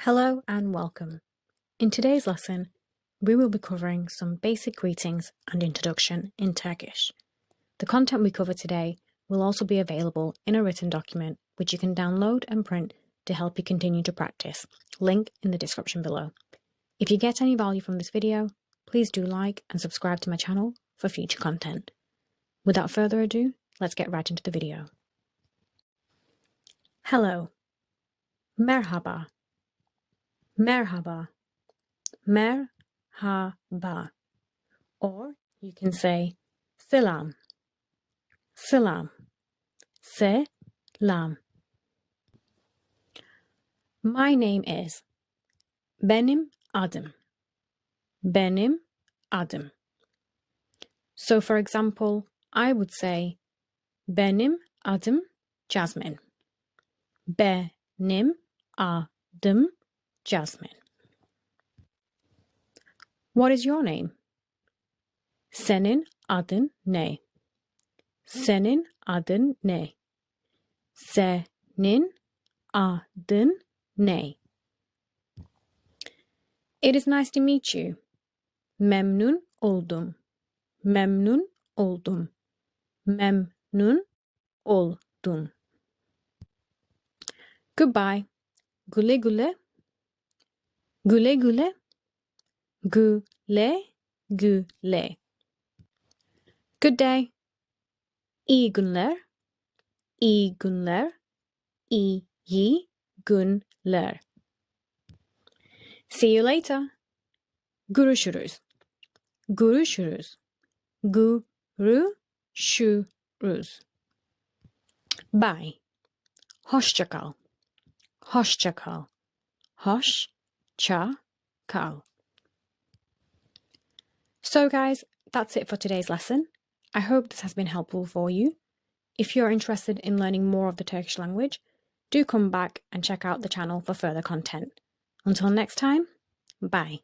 Hello and welcome. In today's lesson, we will be covering some basic greetings and introduction in Turkish. The content we cover today will also be available in a written document which you can download and print to help you continue to practice. Link in the description below. If you get any value from this video, please do like and subscribe to my channel for future content. Without further ado, let's get right into the video. Hello. Merhaba. Merhaba. Merhaba. Or you can say selam. Selam. Selam. My name is. Benim adım. Benim adım. So for example, I would say benim adım Jasmine. Benim adım Jasmine. What is your name? Senin adın ne? Senin adın ne? Senin adın ne? It is nice to meet you. Memnun oldum. Memnun oldum. Memnun oldum. Goodbye. Güle güle. Güle güle. Güle güle. Good day. İyi günler. İyi günler. İyi günler. See you later. Görüşürüz. Görüşürüz. Görüşürüz. Bye. Hoşça kal. Hoşça kal. Hoşça kal. So guys, that's it for today's lesson. I hope this has been helpful for you. If you're interested in learning more of the Turkish language, do come back and check out the channel for further content. Until next time, bye.